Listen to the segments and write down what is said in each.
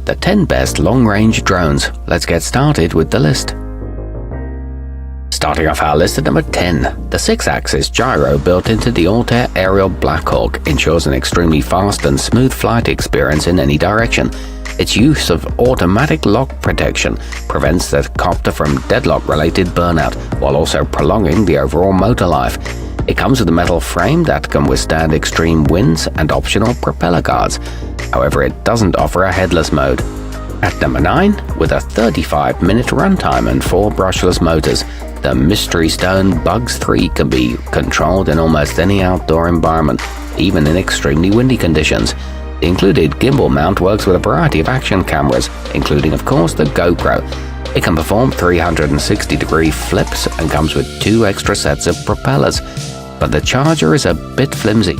the 10 best long-range drones. Let's get started with the list. Starting off our list at number 10, the 6-axis gyro built into the Alta Aerial Blackhawk ensures an extremely fast and smooth flight experience in any direction. Its use of automatic lock protection prevents the copter from deadlock-related burnout, while also prolonging the overall motor life. It comes with a metal frame that can withstand extreme winds and optional propeller guards. However, it doesn't offer a headless mode. At number 9, with a 35-minute runtime and 4 brushless motors, the Mystery Stone Bugs 3 can be controlled in almost any outdoor environment, even in extremely windy conditions. The included gimbal mount works with a variety of action cameras, including of course the GoPro. It can perform 360-degree flips and comes with 2 extra sets of propellers, but the charger is a bit flimsy.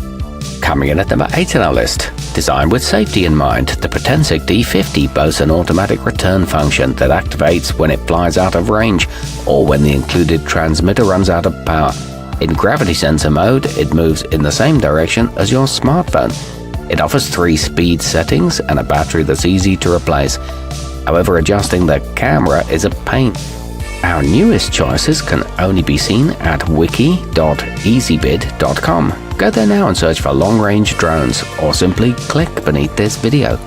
Coming in at number 8 on our list, designed with safety in mind, the Potensic D50 boasts an automatic return function that activates when it flies out of range or when the included transmitter runs out of power. In gravity sensor mode, it moves in the same direction as your smartphone. It offers 3 speed settings and a battery that's easy to replace. However, adjusting the camera is a pain. Our newest choices can only be seen at wiki.ezbid.com. Go there now and search for long-range drones, or simply click beneath this video.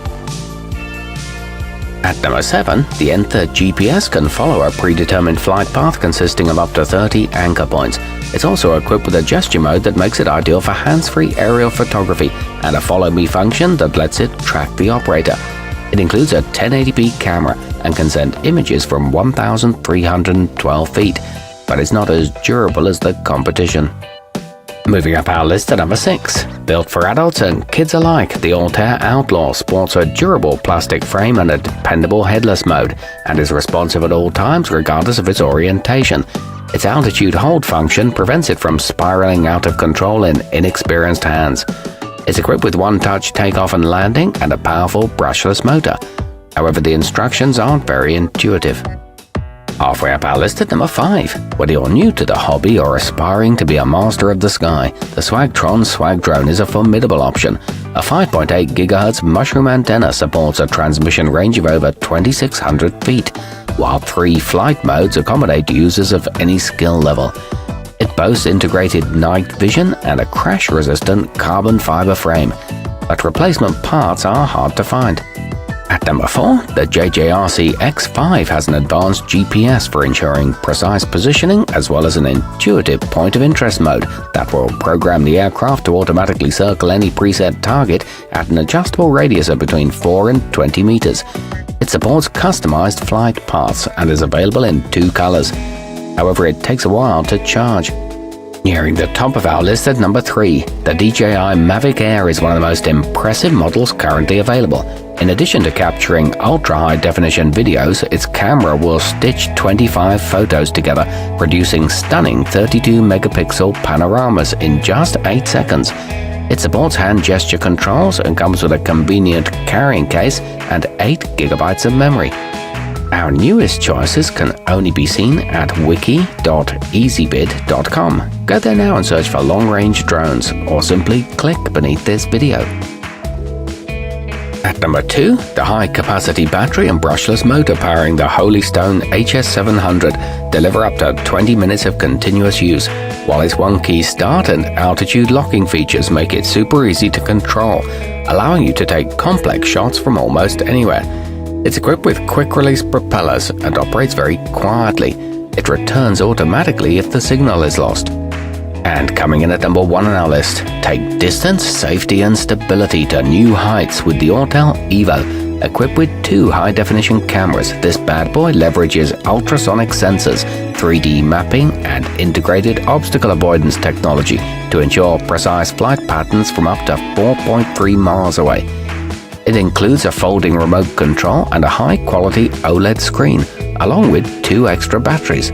At number 7, the Enter GPS can follow a predetermined flight path consisting of up to 30 anchor points. It's also equipped with a gesture mode that makes it ideal for hands-free aerial photography and a follow me function that lets it track the operator. It includes a 1080p camera and can send images from 1,312 feet, but it's not as durable as the competition. Moving up our list at number 6. Built for adults and kids alike, the Alta Outlaw sports a durable plastic frame and a dependable headless mode, and is responsive at all times regardless of its orientation. Its altitude hold function prevents it from spiraling out of control in inexperienced hands. It's equipped with one-touch takeoff and landing and a powerful brushless motor. However, the instructions aren't very intuitive. Halfway up our list at number 5. Whether you're new to the hobby or aspiring to be a master of the sky, the Swagtron Swagdrone is a formidable option. A 5.8 GHz mushroom antenna supports a transmission range of over 2,600 feet, while 3 flight modes accommodate users of any skill level. It boasts integrated night vision and a crash-resistant carbon fiber frame, but replacement parts are hard to find. At number 4, the JJRC X5 has an advanced GPS for ensuring precise positioning as well as an intuitive point of interest mode that will program the aircraft to automatically circle any preset target at an adjustable radius of between 4 and 20 meters. It supports customized flight paths and is available in 2 colors. However, it takes a while to charge. Nearing the top of our list at number 3, the DJI Maverick Air is one of the most impressive models currently available. In addition to capturing ultra-high-definition videos, its camera will stitch 25 photos together, producing stunning 32-megapixel panoramas in just 8 seconds. It supports hand gesture controls and comes with a convenient carrying case and 8 GB of memory. Our newest choices can only be seen at wiki.ezbid.com. Go there now and search for long-range drones, or simply click beneath this video. At number 2, the high-capacity battery and brushless motor powering the Holystone HS700 deliver up to 20 minutes of continuous use, while its one-key start and altitude locking features make it super easy to control, allowing you to take complex shots from almost anywhere. It's equipped with quick-release propellers and operates very quietly. It returns automatically if the signal is lost. And coming in at number 1 on our list, take distance, safety and stability to new heights with the AutoTell Eva. Equipped with 2 high-definition cameras, this bad boy leverages ultrasonic sensors, 3D mapping and integrated obstacle avoidance technology to ensure precise flight patterns from up to 4.3 miles away. It includes a folding remote control and a high-quality OLED screen, along with 2 extra batteries.